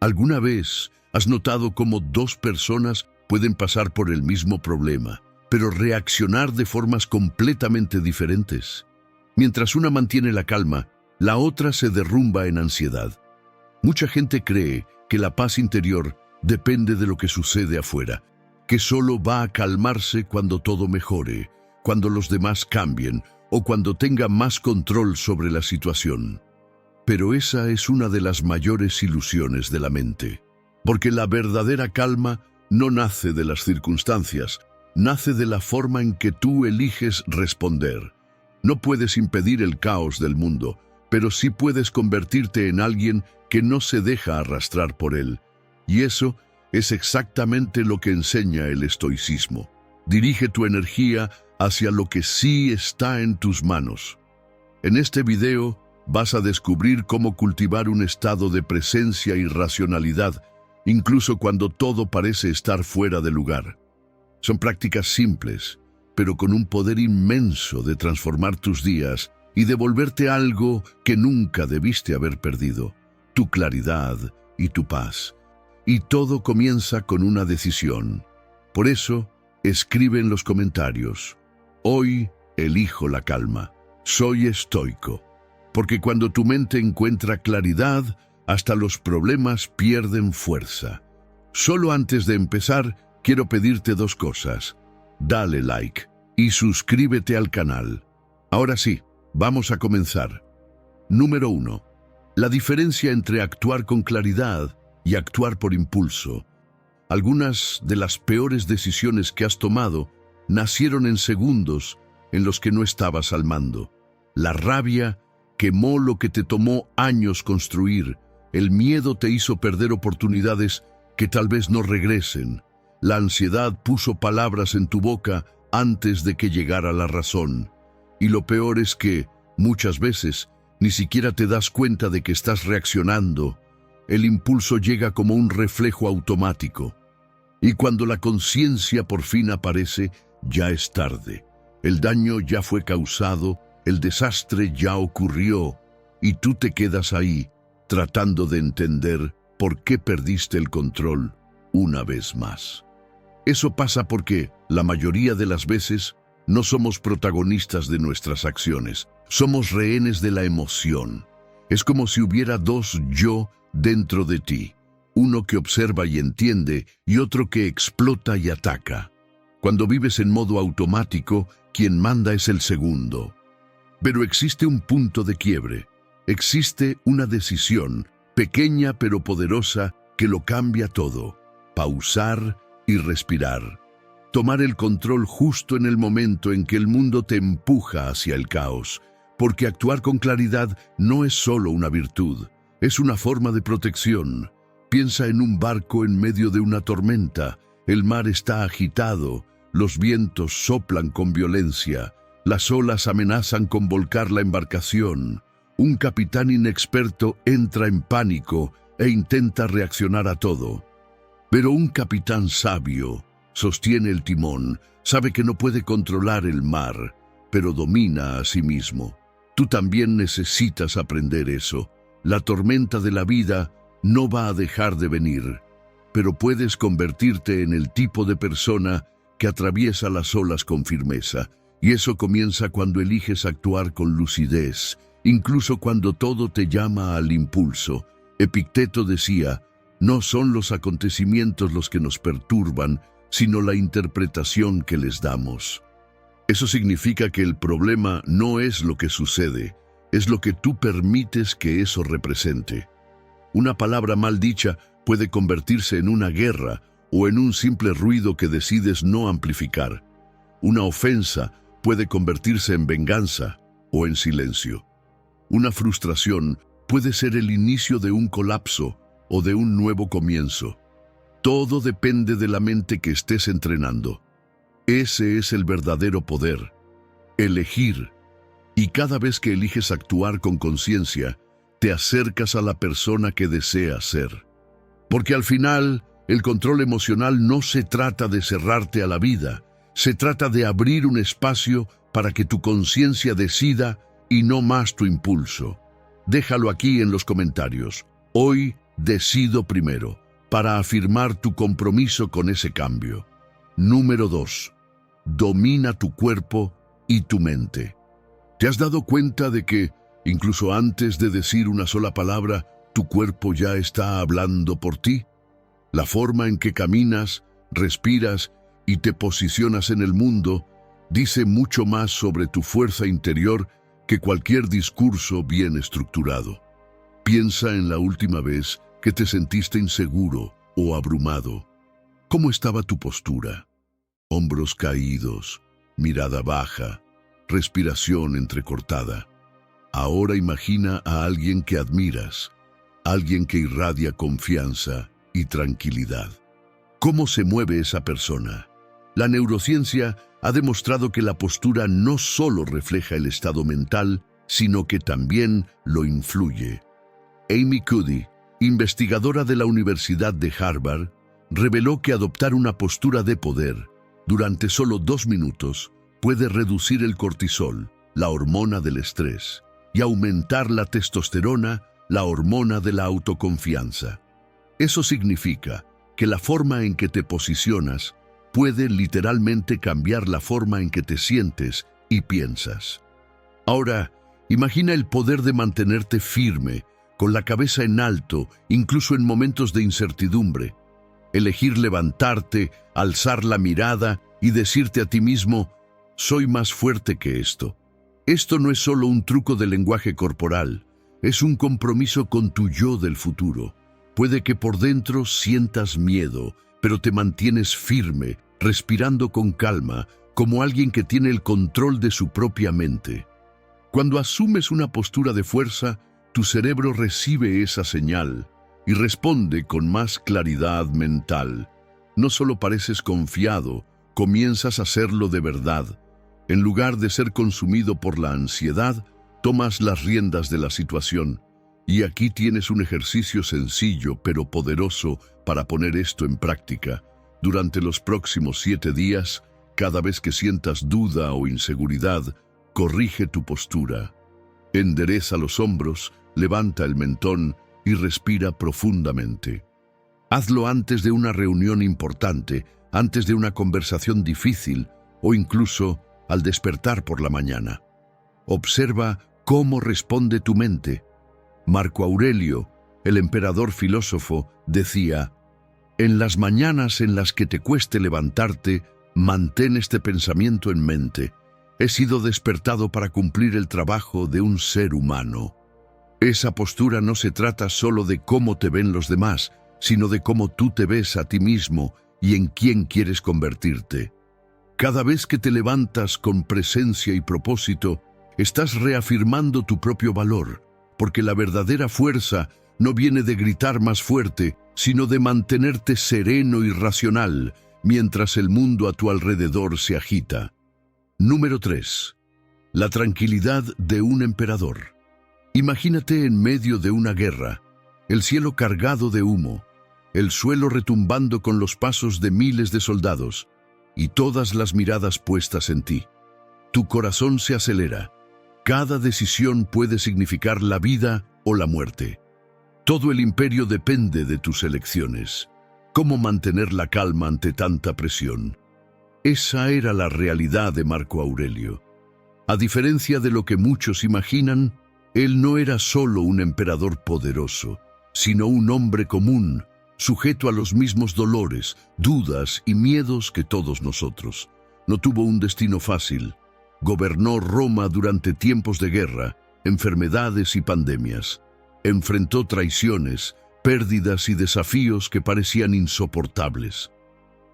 ¿Alguna vez has notado cómo dos personas pueden pasar por el mismo problema, pero reaccionar de formas completamente diferentes? Mientras una mantiene la calma, la otra se derrumba en ansiedad. Mucha gente cree que la paz interior depende de lo que sucede afuera, que solo va a calmarse cuando todo mejore, cuando los demás cambien o cuando tenga más control sobre la situación. Pero esa es una de las mayores ilusiones de la mente, porque la verdadera calma no nace de las circunstancias, nace de la forma en que tú eliges responder. No puedes impedir el caos del mundo, pero sí puedes convertirte en alguien que no se deja arrastrar por él. Y eso es exactamente lo que enseña el estoicismo. Dirige tu energía hacia lo que sí está en tus manos. En este video vas a descubrir cómo cultivar un estado de presencia y racionalidad, incluso cuando todo parece estar fuera de lugar. Son prácticas simples, pero con un poder inmenso de transformar tus días y devolverte algo que nunca debiste haber perdido: tu claridad y tu paz. Y todo comienza con una decisión. Por eso, escribe en los comentarios: hoy elijo la calma, soy estoico. Porque cuando tu mente encuentra claridad, hasta los problemas pierden fuerza. Solo antes de empezar, quiero pedirte dos cosas. Dale like y suscríbete al canal. Ahora sí, vamos a comenzar. Número 1. La diferencia entre actuar con claridad y actuar por impulso. Algunas de las peores decisiones que has tomado nacieron en segundos en los que no estabas al mando. La rabia quemó lo que te tomó años construir. El miedo te hizo perder oportunidades que tal vez no regresen. La ansiedad puso palabras en tu boca antes de que llegara la razón. Y lo peor es que, muchas veces, ni siquiera te das cuenta de que estás reaccionando. El impulso llega como un reflejo automático. Y cuando la conciencia por fin aparece, ya es tarde. El daño ya fue causado, el desastre ya ocurrió, y tú te quedas ahí, tratando de entender por qué perdiste el control una vez más. Eso pasa porque, la mayoría de las veces, no somos protagonistas de nuestras acciones, somos rehenes de la emoción. Es como si hubiera dos yo dentro de ti, uno que observa y entiende y otro que explota y ataca. Cuando vives en modo automático, quien manda es el segundo. Pero existe un punto de quiebre, existe una decisión, pequeña pero poderosa, que lo cambia todo: pausar y respirar. Tomar el control justo en el momento en que el mundo te empuja hacia el caos, porque actuar con claridad no es solo una virtud, es una forma de protección. Piensa en un barco en medio de una tormenta. El mar está agitado, los vientos soplan con violencia, las olas amenazan con volcar la embarcación. Un capitán inexperto entra en pánico e intenta reaccionar a todo. Pero un capitán sabio sostiene el timón, sabe que no puede controlar el mar, pero domina a sí mismo. Tú también necesitas aprender eso. La tormenta de la vida no va a dejar de venir, pero puedes convertirte en el tipo de persona que atraviesa las olas con firmeza. Y eso comienza cuando eliges actuar con lucidez, incluso cuando todo te llama al impulso. Epicteto decía: no son los acontecimientos los que nos perturban, sino la interpretación que les damos. Eso significa que el problema no es lo que sucede, es lo que tú permites que eso represente. Una palabra mal dicha puede convertirse en una guerra o en un simple ruido que decides no amplificar. Una ofensa puede convertirse en venganza o en silencio. Una frustración puede ser el inicio de un colapso o de un nuevo comienzo. Todo depende de la mente que estés entrenando. Ese es el verdadero poder: elegir. Y cada vez que eliges actuar con conciencia, te acercas a la persona que deseas ser. Porque al final, el control emocional no se trata de cerrarte a la vida, se trata de abrir un espacio para que tu conciencia decida y no más tu impulso. Déjalo aquí en los comentarios. Hoy decido primero, para afirmar tu compromiso con ese cambio. Número 2. Domina tu cuerpo y tu mente. ¿Te has dado cuenta de que, incluso antes de decir una sola palabra, tu cuerpo ya está hablando por ti? La forma en que caminas, respiras y te posicionas en el mundo dice mucho más sobre tu fuerza interior que cualquier discurso bien estructurado. Piensa en la última vez que te sentiste inseguro o abrumado. ¿Cómo estaba tu postura? Hombros caídos, mirada baja, respiración entrecortada. Ahora imagina a alguien que admiras, alguien que irradia confianza y tranquilidad. ¿Cómo se mueve esa persona? La neurociencia ha demostrado que la postura no solo refleja el estado mental, sino que también lo influye. Amy Cuddy, investigadora de la Universidad de Harvard, reveló que adoptar una postura de poder durante solo 2 minutos puede reducir el cortisol, la hormona del estrés, y aumentar la testosterona, la hormona de la autoconfianza. Eso significa que la forma en que te posicionas puede literalmente cambiar la forma en que te sientes y piensas. Ahora, imagina el poder de mantenerte firme, con la cabeza en alto, incluso en momentos de incertidumbre. Elegir levantarte, alzar la mirada y decirte a ti mismo, soy más fuerte que esto. Esto no es solo un truco de lenguaje corporal, es un compromiso con tu yo del futuro. Puede que por dentro sientas miedo, pero te mantienes firme, respirando con calma, como alguien que tiene el control de su propia mente. Cuando asumes una postura de fuerza, tu cerebro recibe esa señal y responde con más claridad mental. No solo pareces confiado, comienzas a serlo de verdad. En lugar de ser consumido por la ansiedad, tomas las riendas de la situación. Y aquí tienes un ejercicio sencillo pero poderoso para poner esto en práctica. Durante los próximos 7 días, cada vez que sientas duda o inseguridad, corrige tu postura. Endereza los hombros, levanta el mentón y respira profundamente. Hazlo antes de una reunión importante, antes de una conversación difícil o incluso al despertar por la mañana. Observa cómo responde tu mente. Marco Aurelio, el emperador filósofo, decía, en las mañanas en las que te cueste levantarte, mantén este pensamiento en mente. He sido despertado para cumplir el trabajo de un ser humano. Esa postura no se trata solo de cómo te ven los demás, sino de cómo tú te ves a ti mismo y en quién quieres convertirte. Cada vez que te levantas con presencia y propósito, estás reafirmando tu propio valor, porque la verdadera fuerza no viene de gritar más fuerte, sino de mantenerte sereno y racional mientras el mundo a tu alrededor se agita. Número 3. La tranquilidad de un emperador. Imagínate en medio de una guerra, el cielo cargado de humo, el suelo retumbando con los pasos de miles de soldados y todas las miradas puestas en ti. Tu corazón se acelera. Cada decisión puede significar la vida o la muerte. Todo el imperio depende de tus elecciones. ¿Cómo mantener la calma ante tanta presión? Esa era la realidad de Marco Aurelio. A diferencia de lo que muchos imaginan, él no era solo un emperador poderoso, sino un hombre común, sujeto a los mismos dolores, dudas y miedos que todos nosotros. No tuvo un destino fácil. Gobernó Roma durante tiempos de guerra, enfermedades y pandemias. Enfrentó traiciones, pérdidas y desafíos que parecían insoportables.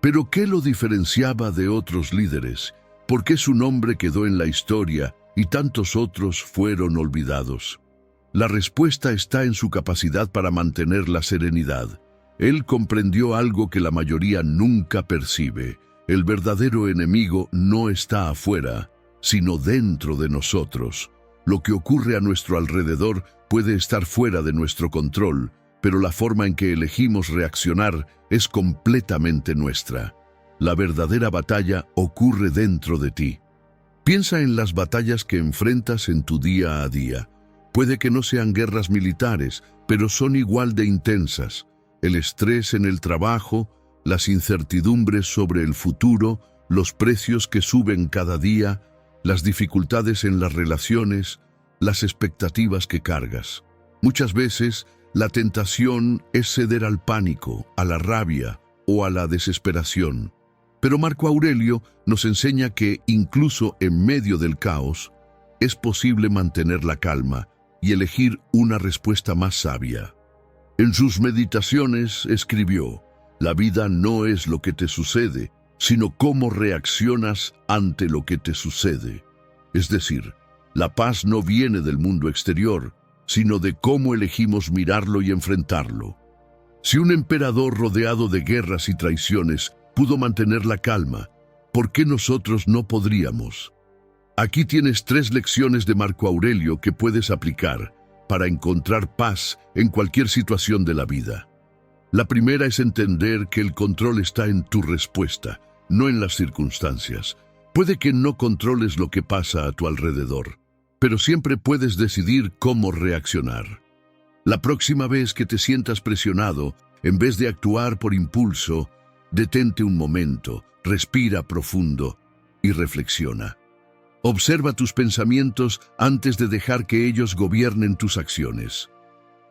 ¿Pero qué lo diferenciaba de otros líderes? ¿Por qué su nombre quedó en la historia y tantos otros fueron olvidados? La respuesta está en su capacidad para mantener la serenidad. Él comprendió algo que la mayoría nunca percibe. El verdadero enemigo no está afuera, sino dentro de nosotros. Lo que ocurre a nuestro alrededor puede estar fuera de nuestro control, pero la forma en que elegimos reaccionar es completamente nuestra. La verdadera batalla ocurre dentro de ti. Piensa en las batallas que enfrentas en tu día a día. Puede que no sean guerras militares, pero son igual de intensas. El estrés en el trabajo, las incertidumbres sobre el futuro, los precios que suben cada día, las dificultades en las relaciones, las expectativas que cargas. Muchas veces, la tentación es ceder al pánico, a la rabia o a la desesperación. Pero Marco Aurelio nos enseña que, incluso en medio del caos, es posible mantener la calma y elegir una respuesta más sabia. En sus meditaciones escribió: «La vida no es lo que te sucede, sino cómo reaccionas ante lo que te sucede». Es decir, la paz no viene del mundo exterior, sino de cómo elegimos mirarlo y enfrentarlo. Si un emperador rodeado de guerras y traiciones pudo mantener la calma, ¿por qué nosotros no podríamos? Aquí tienes 3 lecciones de Marco Aurelio que puedes aplicar para encontrar paz en cualquier situación de la vida. La primera es entender que el control está en tu respuesta, no en las circunstancias. Puede que no controles lo que pasa a tu alrededor, pero siempre puedes decidir cómo reaccionar. La próxima vez que te sientas presionado, en vez de actuar por impulso, detente un momento, respira profundo y reflexiona. Observa tus pensamientos antes de dejar que ellos gobiernen tus acciones.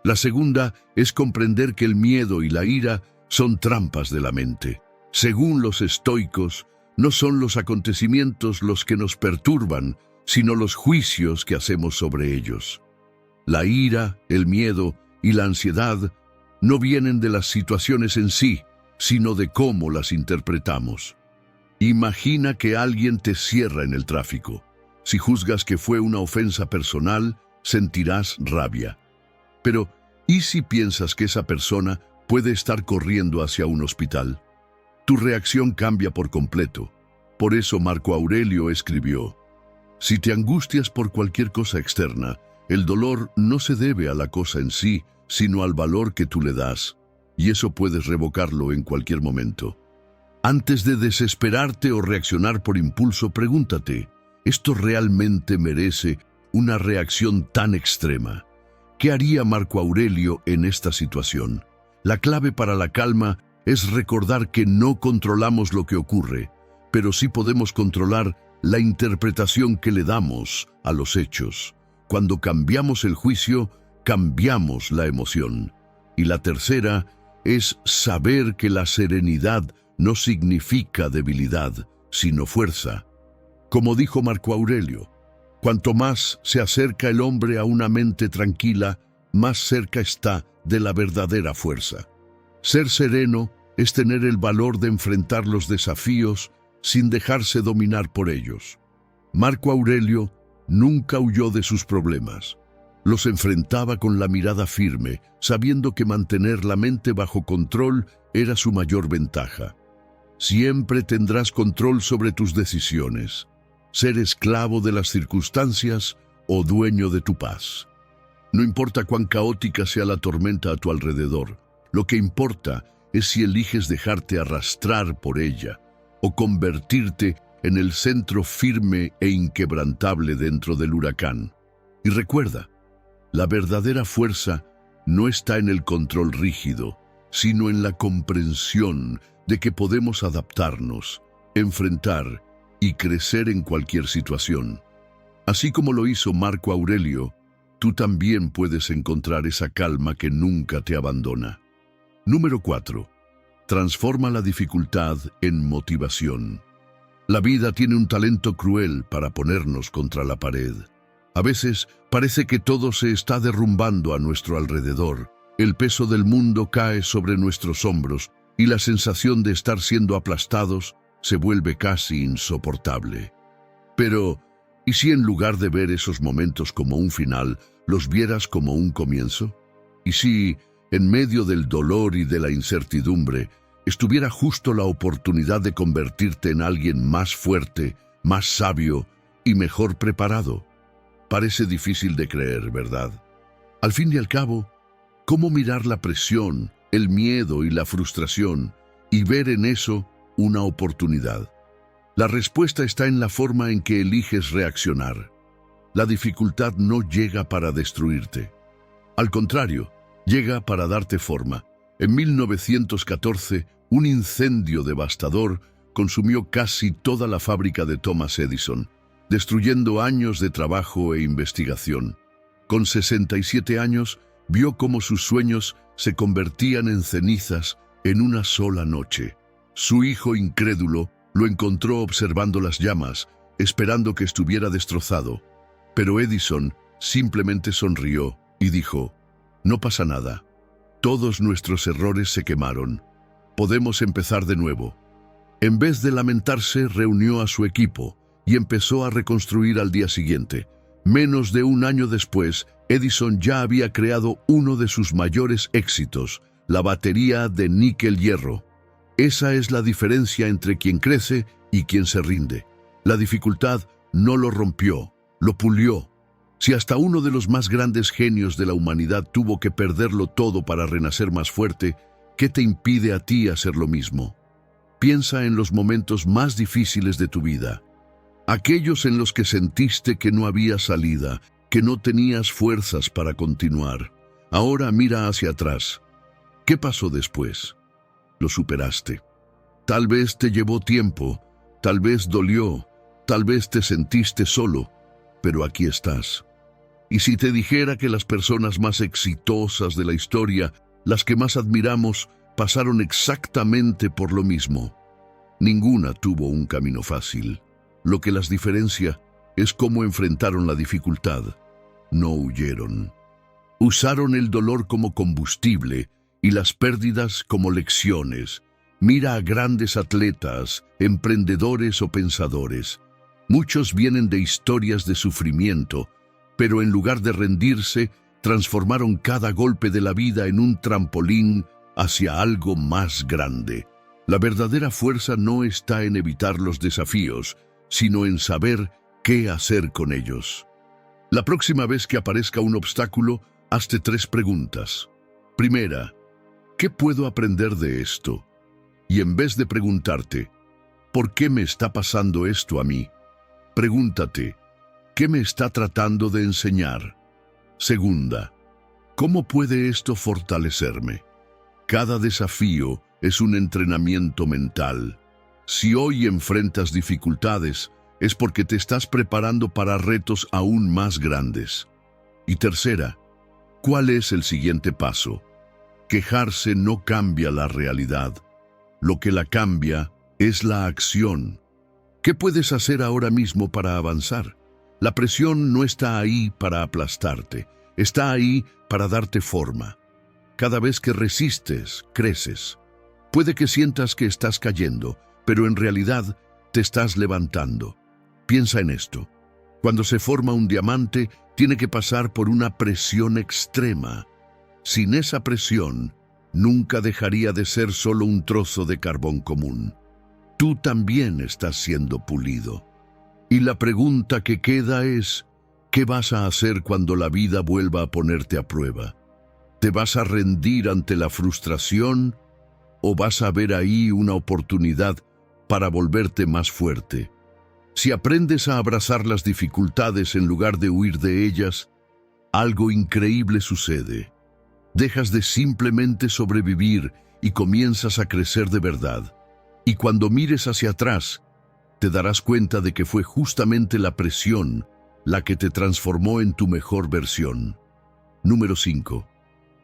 La segunda es comprender que el miedo y la ira son trampas de la mente. Según los estoicos, no son los acontecimientos los que nos perturban, sino los juicios que hacemos sobre ellos. La ira, el miedo y la ansiedad no vienen de las situaciones en sí, sino de cómo las interpretamos. Imagina que alguien te cierra en el tráfico. Si juzgas que fue una ofensa personal, sentirás rabia. Pero, ¿y si piensas que esa persona puede estar corriendo hacia un hospital? Tu reacción cambia por completo. Por eso Marco Aurelio escribió: «Si te angustias por cualquier cosa externa, el dolor no se debe a la cosa en sí, sino al valor que tú le das, y eso puedes revocarlo en cualquier momento». Antes de desesperarte o reaccionar por impulso, pregúntate: ¿esto realmente merece una reacción tan extrema? ¿Qué haría Marco Aurelio en esta situación? La clave para la calma es recordar que no controlamos lo que ocurre, pero sí podemos controlar la interpretación que le damos a los hechos. Cuando cambiamos el juicio, cambiamos la emoción. Y la tercera es saber que la serenidad no significa debilidad, sino fuerza. Como dijo Marco Aurelio, cuanto más se acerca el hombre a una mente tranquila, más cerca está de la verdadera fuerza. Ser sereno es tener el valor de enfrentar los desafíos sin dejarse dominar por ellos. Marco Aurelio nunca huyó de sus problemas. Los enfrentaba con la mirada firme, sabiendo que mantener la mente bajo control era su mayor ventaja. Siempre tendrás control sobre tus decisiones, ser esclavo de las circunstancias o dueño de tu paz. No importa cuán caótica sea la tormenta a tu alrededor, lo que importa es si eliges dejarte arrastrar por ella o convertirte en el centro firme e inquebrantable dentro del huracán. Y recuerda, la verdadera fuerza no está en el control rígido, sino en la comprensión de que podemos adaptarnos, enfrentar y crecer en cualquier situación. Así como lo hizo Marco Aurelio, tú también puedes encontrar esa calma que nunca te abandona. Número 4. Transforma la dificultad en motivación. La vida tiene un talento cruel para ponernos contra la pared. A veces parece que todo se está derrumbando a nuestro alrededor. El peso del mundo cae sobre nuestros hombros y la sensación de estar siendo aplastados se vuelve casi insoportable. Pero, ¿y si en lugar de ver esos momentos como un final, los vieras como un comienzo? ¿Y si, en medio del dolor y de la incertidumbre, estuviera justo la oportunidad de convertirte en alguien más fuerte, más sabio y mejor preparado? Parece difícil de creer, ¿verdad? Al fin y al cabo, ¿cómo mirar la presión, el miedo y la frustración y ver en eso una oportunidad? La respuesta está en la forma en que eliges reaccionar. La dificultad no llega para destruirte. Al contrario, llega para darte forma. En 1914, un incendio devastador consumió casi toda la fábrica de Thomas Edison, destruyendo años de trabajo e investigación. Con 67 años, vio cómo sus sueños se convertían en cenizas en una sola noche. Su hijo incrédulo lo encontró observando las llamas, esperando que estuviera destrozado. Pero Edison simplemente sonrió y dijo: «No pasa nada. Todos nuestros errores se quemaron. Podemos empezar de nuevo». En vez de lamentarse, reunió a su equipo y empezó a reconstruir al día siguiente. Menos de un año después, Edison ya había creado uno de sus mayores éxitos, la batería de níquel-hierro. Esa es la diferencia entre quien crece y quien se rinde. La dificultad no lo rompió, lo pulió. Si hasta uno de los más grandes genios de la humanidad tuvo que perderlo todo para renacer más fuerte, ¿qué te impide a ti hacer lo mismo? Piensa en los momentos más difíciles de tu vida, aquellos en los que sentiste que no había salida, que no tenías fuerzas para continuar. Ahora mira hacia atrás. ¿Qué pasó después? Lo superaste. Tal vez te llevó tiempo, tal vez dolió, tal vez te sentiste solo, pero aquí estás. Y si te dijera que las personas más exitosas de la historia, las que más admiramos, pasaron exactamente por lo mismo. Ninguna tuvo un camino fácil. Lo que las diferencia es cómo enfrentaron la dificultad. No huyeron. Usaron el dolor como combustible y las pérdidas como lecciones. Mira a grandes atletas, emprendedores o pensadores. Muchos vienen de historias de sufrimiento, pero en lugar de rendirse, transformaron cada golpe de la vida en un trampolín hacia algo más grande. La verdadera fuerza no está en evitar los desafíos, sino en saber qué hacer con ellos. La próxima vez que aparezca un obstáculo, hazte 3 preguntas. Primera, ¿qué puedo aprender de esto? Y en vez de preguntarte, ¿por qué me está pasando esto a mí?, pregúntate, ¿qué me está tratando de enseñar? Segunda, ¿cómo puede esto fortalecerme? Cada desafío es un entrenamiento mental. Si hoy enfrentas dificultades, es porque te estás preparando para retos aún más grandes. Y tercera, ¿cuál es el siguiente paso? Quejarse no cambia la realidad. Lo que la cambia es la acción. ¿Qué puedes hacer ahora mismo para avanzar? La presión no está ahí para aplastarte, está ahí para darte forma. Cada vez que resistes, creces. Puede que sientas que estás cayendo, pero en realidad te estás levantando. Piensa en esto. Cuando se forma un diamante, tiene que pasar por una presión extrema. Sin esa presión, nunca dejaría de ser solo un trozo de carbón común. Tú también estás siendo pulido. Y la pregunta que queda es, ¿qué vas a hacer cuando la vida vuelva a ponerte a prueba? ¿Te vas a rendir ante la frustración o vas a ver ahí una oportunidad para volverte más fuerte? Si aprendes a abrazar las dificultades en lugar de huir de ellas, algo increíble sucede. Dejas de simplemente sobrevivir y comienzas a crecer de verdad. Y cuando mires hacia atrás, te darás cuenta de que fue justamente la presión la que te transformó en tu mejor versión. Número 5.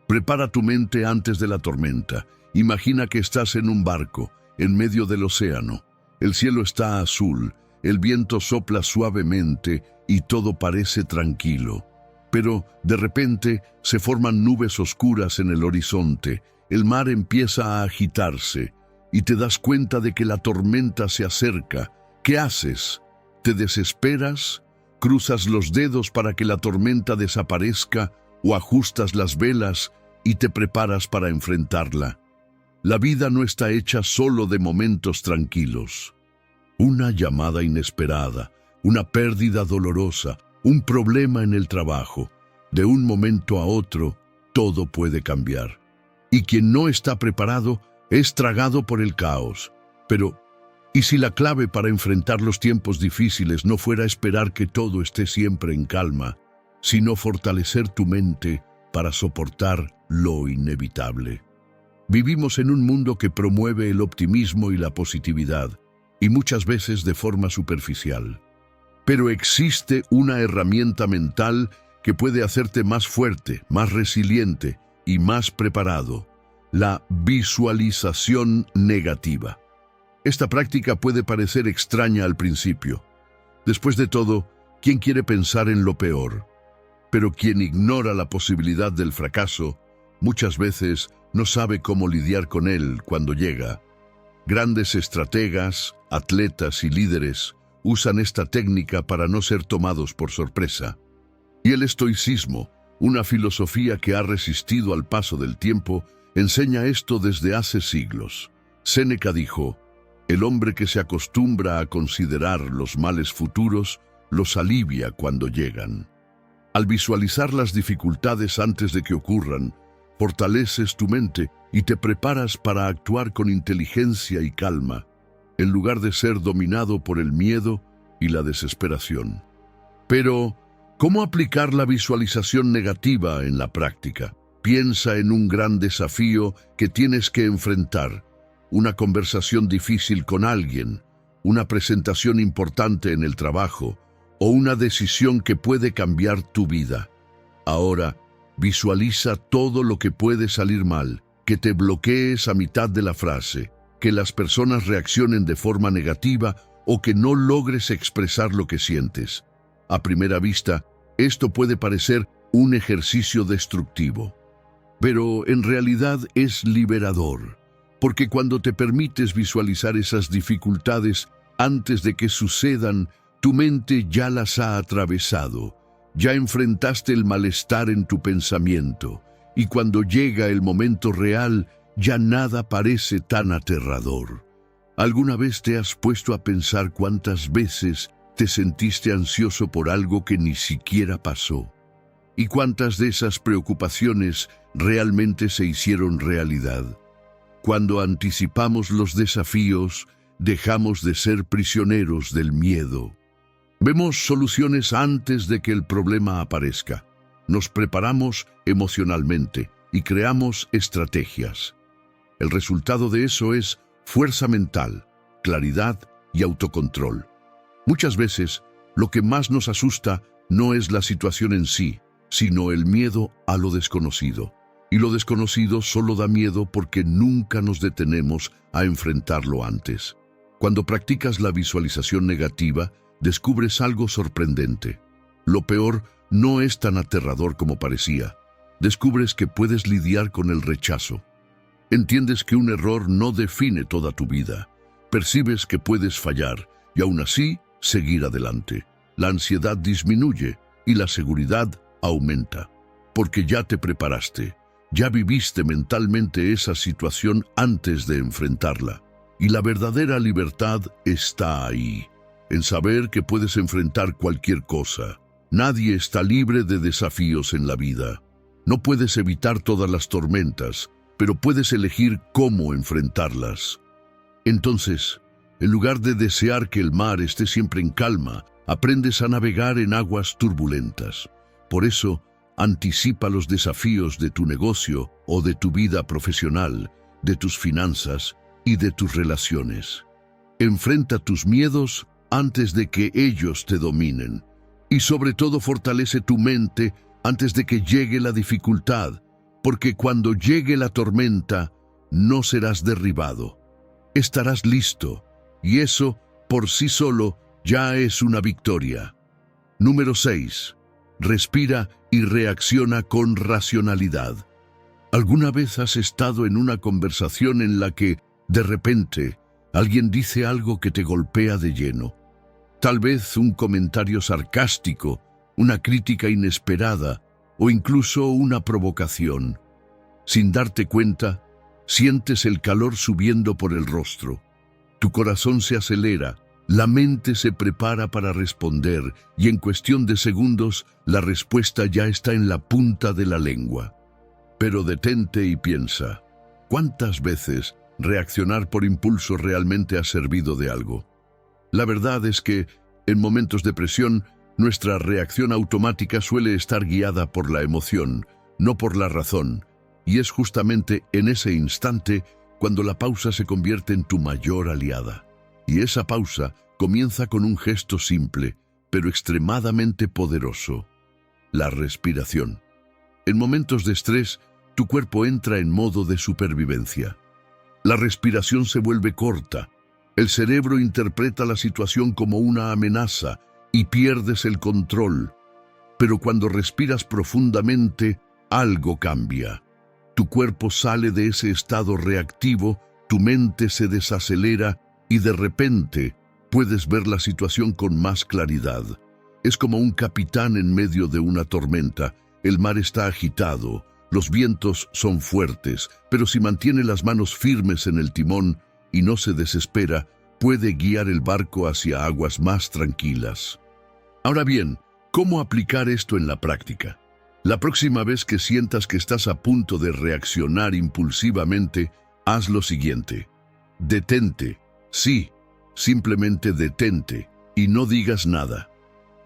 Prepara tu mente antes de la tormenta. Imagina que estás en un barco, en medio del océano. El cielo está azul, el viento sopla suavemente y todo parece tranquilo. Pero, de repente, se forman nubes oscuras en el horizonte, el mar empieza a agitarse y te das cuenta de que la tormenta se acerca. ¿Qué haces? ¿Te desesperas? ¿Cruzas los dedos para que la tormenta desaparezca o ajustas las velas y te preparas para enfrentarla? La vida no está hecha solo de momentos tranquilos. Una llamada inesperada, una pérdida dolorosa, un problema en el trabajo. De un momento a otro, todo puede cambiar. Y quien no está preparado es tragado por el caos. Pero, ¿y si la clave para enfrentar los tiempos difíciles no fuera esperar que todo esté siempre en calma, sino fortalecer tu mente, para soportar lo inevitable. Vivimos en un mundo que promueve el optimismo y la positividad, y muchas veces de forma superficial. Pero existe una herramienta mental que puede hacerte más fuerte, más resiliente y más preparado: la visualización negativa. Esta práctica puede parecer extraña al principio. Después de todo, ¿quién quiere pensar en lo peor? Pero quien ignora la posibilidad del fracaso, muchas veces no sabe cómo lidiar con él cuando llega. Grandes estrategas, atletas y líderes usan esta técnica para no ser tomados por sorpresa. Y el estoicismo, una filosofía que ha resistido al paso del tiempo, enseña esto desde hace siglos. Séneca dijo: «El hombre que se acostumbra a considerar los males futuros, los alivia cuando llegan». Al visualizar las dificultades antes de que ocurran, fortaleces tu mente y te preparas para actuar con inteligencia y calma, en lugar de ser dominado por el miedo y la desesperación. Pero, ¿cómo aplicar la visualización negativa en la práctica? Piensa en un gran desafío que tienes que enfrentar: una conversación difícil con alguien, una presentación importante en el trabajo o una decisión que puede cambiar tu vida. Ahora, visualiza todo lo que puede salir mal, que te bloquees a mitad de la frase, que las personas reaccionen de forma negativa o que no logres expresar lo que sientes. A primera vista, esto puede parecer un ejercicio destructivo, pero en realidad es liberador, porque cuando te permites visualizar esas dificultades antes de que sucedan, tu mente ya las ha atravesado, ya enfrentaste el malestar en tu pensamiento, y cuando llega el momento real, ya nada parece tan aterrador. ¿Alguna vez te has puesto a pensar cuántas veces te sentiste ansioso por algo que ni siquiera pasó? ¿Y cuántas de esas preocupaciones realmente se hicieron realidad? Cuando anticipamos los desafíos, dejamos de ser prisioneros del miedo. Vemos soluciones antes de que el problema aparezca. Nos preparamos emocionalmente y creamos estrategias. El resultado de eso es fuerza mental, claridad y autocontrol. Muchas veces, lo que más nos asusta no es la situación en sí, sino el miedo a lo desconocido. Y lo desconocido solo da miedo porque nunca nos detenemos a enfrentarlo antes. Cuando practicas la visualización negativa, descubres algo sorprendente. Lo peor no es tan aterrador como parecía. Descubres que puedes lidiar con el rechazo. Entiendes que un error no define toda tu vida. Percibes que puedes fallar y aún así seguir adelante. La ansiedad disminuye y la seguridad aumenta, porque ya te preparaste, ya viviste mentalmente esa situación antes de enfrentarla. Y la verdadera libertad está ahí, en saber que puedes enfrentar cualquier cosa. Nadie está libre de desafíos en la vida. No puedes evitar todas las tormentas, pero puedes elegir cómo enfrentarlas. Entonces, en lugar de desear que el mar esté siempre en calma, aprendes a navegar en aguas turbulentas. Por eso, anticipa los desafíos de tu negocio o de tu vida profesional, de tus finanzas y de tus relaciones. Enfrenta tus miedos antes de que ellos te dominen. Y sobre todo fortalece tu mente antes de que llegue la dificultad, porque cuando llegue la tormenta, no serás derribado. Estarás listo, y eso, por sí solo, ya es una victoria. Número 6. Respira y reacciona con racionalidad. ¿Alguna vez has estado en una conversación en la que, de repente, alguien dice algo que te golpea de lleno? Tal vez un comentario sarcástico, una crítica inesperada o incluso una provocación. Sin darte cuenta, sientes el calor subiendo por el rostro. Tu corazón se acelera, la mente se prepara para responder y en cuestión de segundos la respuesta ya está en la punta de la lengua. Pero detente y piensa, ¿cuántas veces reaccionar por impulso realmente ha servido de algo? La verdad es que, en momentos de presión, nuestra reacción automática suele estar guiada por la emoción, no por la razón, y es justamente en ese instante cuando la pausa se convierte en tu mayor aliada. Y esa pausa comienza con un gesto simple, pero extremadamente poderoso: la respiración. En momentos de estrés, tu cuerpo entra en modo de supervivencia. La respiración se vuelve corta. El cerebro interpreta la situación como una amenaza y pierdes el control. Pero cuando respiras profundamente, algo cambia. Tu cuerpo sale de ese estado reactivo, tu mente se desacelera y de repente puedes ver la situación con más claridad. Es como un capitán en medio de una tormenta. El mar está agitado, los vientos son fuertes, pero si mantiene las manos firmes en el timón y no se desespera, puede guiar el barco hacia aguas más tranquilas. Ahora bien, ¿cómo aplicar esto en la práctica? La próxima vez que sientas que estás a punto de reaccionar impulsivamente, haz lo siguiente: detente. Sí, simplemente detente y no digas nada.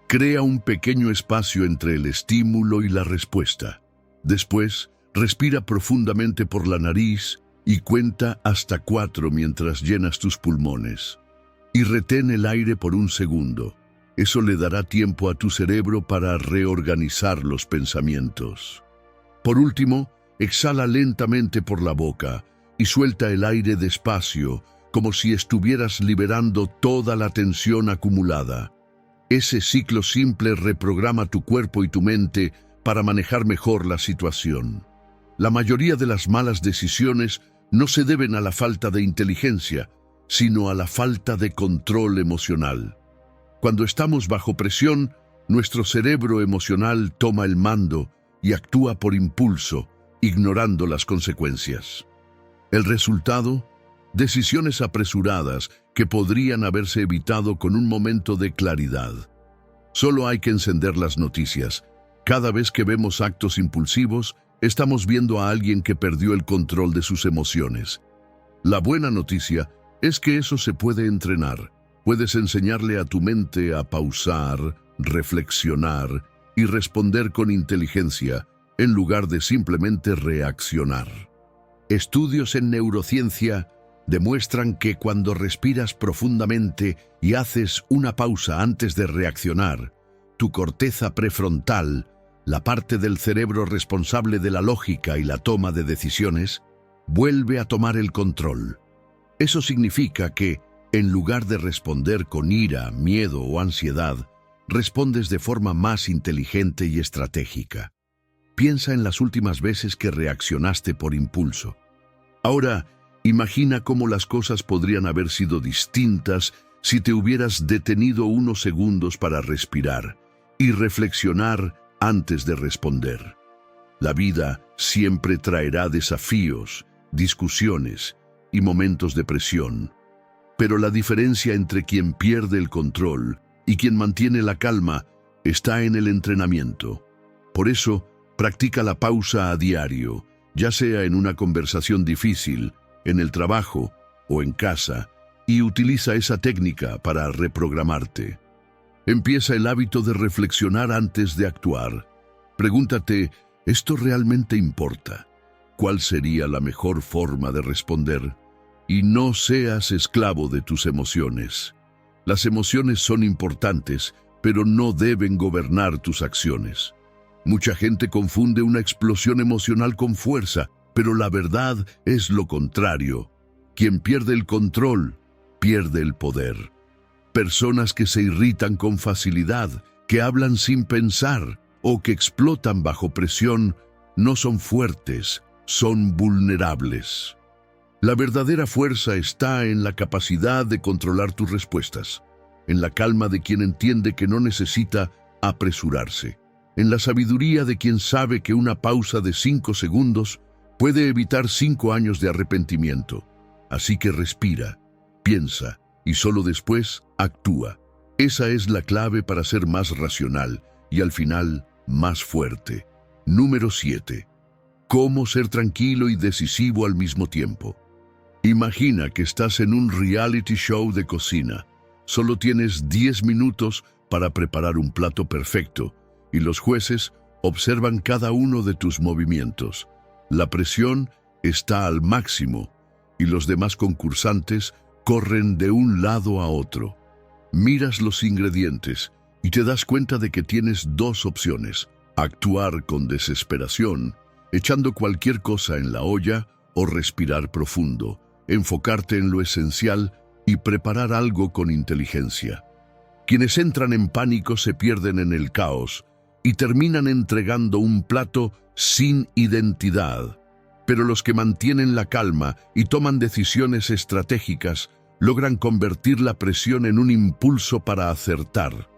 Crea un pequeño espacio entre el estímulo y la respuesta. Después, respira profundamente por la nariz y cuenta hasta 4 mientras llenas tus pulmones. Y retén el aire por un segundo. Eso le dará tiempo a tu cerebro para reorganizar los pensamientos. Por último, exhala lentamente por la boca y suelta el aire despacio, como si estuvieras liberando toda la tensión acumulada. Ese ciclo simple reprograma tu cuerpo y tu mente para manejar mejor la situación. La mayoría de las malas decisiones no se deben a la falta de inteligencia, sino a la falta de control emocional. Cuando estamos bajo presión, nuestro cerebro emocional toma el mando y actúa por impulso, ignorando las consecuencias. El resultado: decisiones apresuradas que podrían haberse evitado con un momento de claridad. Solo hay que encender las noticias. Cada vez que vemos actos impulsivos, estamos viendo a alguien que perdió el control de sus emociones. La buena noticia es que eso se puede entrenar. Puedes enseñarle a tu mente a pausar, reflexionar y responder con inteligencia, en lugar de simplemente reaccionar. Estudios en neurociencia demuestran que cuando respiras profundamente y haces una pausa antes de reaccionar, tu corteza prefrontal, la parte del cerebro responsable de la lógica y la toma de decisiones, vuelve a tomar el control. Eso significa que, en lugar de responder con ira, miedo o ansiedad, respondes de forma más inteligente y estratégica. Piensa en las últimas veces que reaccionaste por impulso. Ahora, imagina cómo las cosas podrían haber sido distintas si te hubieras detenido unos segundos para respirar y reflexionar antes de responder. La vida siempre traerá desafíos, discusiones y momentos de presión. Pero la diferencia entre quien pierde el control y quien mantiene la calma está en el entrenamiento. Por eso, practica la pausa a diario, ya sea en una conversación difícil, en el trabajo o en casa, y utiliza esa técnica para reprogramarte. Empieza el hábito de reflexionar antes de actuar. Pregúntate, ¿esto realmente importa? ¿Cuál sería la mejor forma de responder? Y no seas esclavo de tus emociones. Las emociones son importantes, pero no deben gobernar tus acciones. Mucha gente confunde una explosión emocional con fuerza, pero la verdad es lo contrario. Quien pierde el control, pierde el poder. Personas que se irritan con facilidad, que hablan sin pensar o que explotan bajo presión, no son fuertes, son vulnerables. La verdadera fuerza está en la capacidad de controlar tus respuestas, en la calma de quien entiende que no necesita apresurarse, en la sabiduría de quien sabe que una pausa de 5 segundos puede evitar 5 años de arrepentimiento. Así que respira, piensa y solo después actúa. Esa es la clave para ser más racional y al final más fuerte. Número 7. ¿Cómo ser tranquilo y decisivo al mismo tiempo? Imagina que estás en un reality show de cocina. Solo tienes 10 minutos para preparar un plato perfecto y los jueces observan cada uno de tus movimientos. La presión está al máximo y los demás concursantes corren de un lado a otro. Miras los ingredientes y te das cuenta de que tienes dos opciones: actuar con desesperación, echando cualquier cosa en la olla, o respirar profundo, enfocarte en lo esencial y preparar algo con inteligencia. Quienes entran en pánico se pierden en el caos y terminan entregando un plato sin identidad. Pero los que mantienen la calma y toman decisiones estratégicas logran convertir la presión en un impulso para acertar.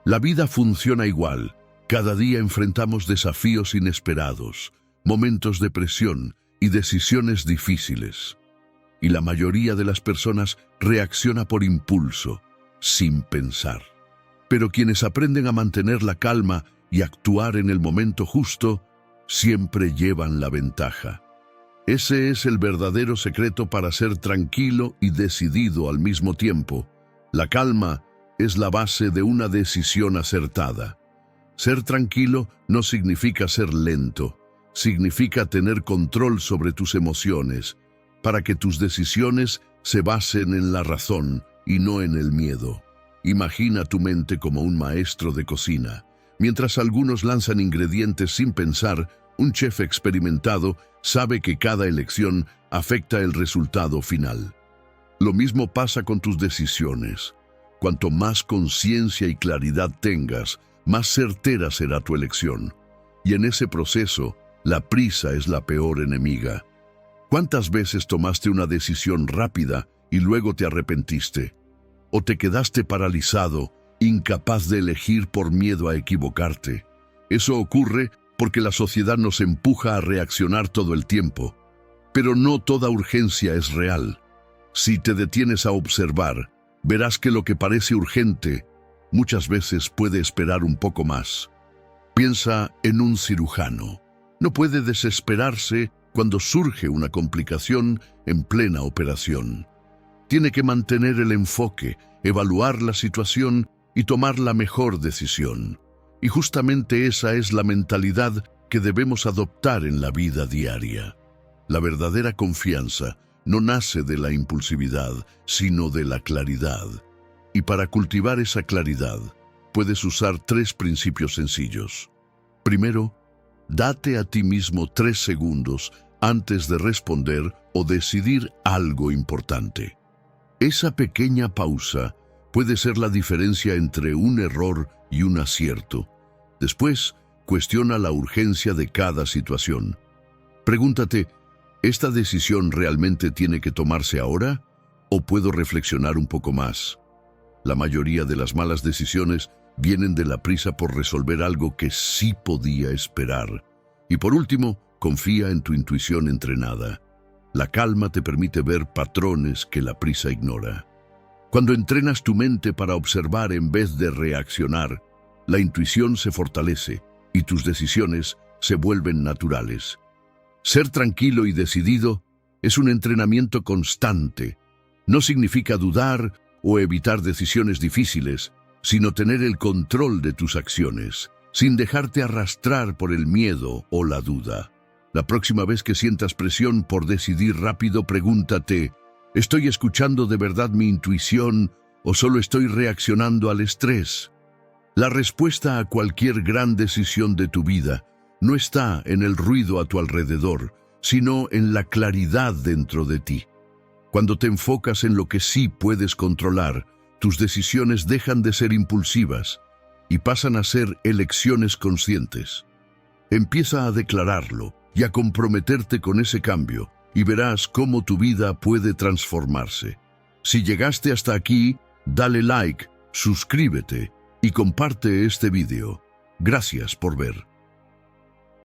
La vida funciona igual. Cada día enfrentamos desafíos inesperados, momentos de presión y decisiones difíciles. Y la mayoría de las personas reacciona por impulso, sin pensar. Pero quienes aprenden a mantener la calma y actuar en el momento justo, siempre llevan la ventaja. Ese es el verdadero secreto para ser tranquilo y decidido al mismo tiempo. La calma es la base de una decisión acertada. Ser tranquilo no significa ser lento, significa tener control sobre tus emociones, para que tus decisiones se basen en la razón y no en el miedo. Imagina tu mente como un maestro de cocina. Mientras algunos lanzan ingredientes sin pensar, un chef experimentado sabe que cada elección afecta el resultado final. Lo mismo pasa con tus decisiones. Cuanto más conciencia y claridad tengas, más certera será tu elección. Y en ese proceso, la prisa es la peor enemiga. ¿Cuántas veces tomaste una decisión rápida y luego te arrepentiste? ¿O te quedaste paralizado, incapaz de elegir por miedo a equivocarte? Eso ocurre porque la sociedad nos empuja a reaccionar todo el tiempo. Pero no toda urgencia es real. Si te detienes a observar, verás que lo que parece urgente muchas veces puede esperar un poco más. Piensa en un cirujano. No puede desesperarse cuando surge una complicación en plena operación. Tiene que mantener el enfoque, evaluar la situación y tomar la mejor decisión. Y justamente esa es la mentalidad que debemos adoptar en la vida diaria. La verdadera confianza no nace de la impulsividad, sino de la claridad. Y para cultivar esa claridad, puedes usar 3 principios sencillos. Primero, date a ti mismo 3 segundos antes de responder o decidir algo importante. Esa pequeña pausa puede ser la diferencia entre un error y un acierto. Después, cuestiona la urgencia de cada situación. Pregúntate, ¿esta decisión realmente tiene que tomarse ahora? ¿O puedo reflexionar un poco más? La mayoría de las malas decisiones vienen de la prisa por resolver algo que sí podía esperar. Y por último, confía en tu intuición entrenada. La calma te permite ver patrones que la prisa ignora. Cuando entrenas tu mente para observar en vez de reaccionar, la intuición se fortalece y tus decisiones se vuelven naturales. Ser tranquilo y decidido es un entrenamiento constante. No significa dudar o evitar decisiones difíciles, sino tener el control de tus acciones, sin dejarte arrastrar por el miedo o la duda. La próxima vez que sientas presión por decidir rápido, pregúntate, ¿estoy escuchando de verdad mi intuición o solo estoy reaccionando al estrés? La respuesta a cualquier gran decisión de tu vida no está en el ruido a tu alrededor, sino en la claridad dentro de ti. Cuando te enfocas en lo que sí puedes controlar, tus decisiones dejan de ser impulsivas y pasan a ser elecciones conscientes. Empieza a declararlo y a comprometerte con ese cambio y verás cómo tu vida puede transformarse. Si llegaste hasta aquí, dale like, suscríbete y comparte este video. Gracias por ver.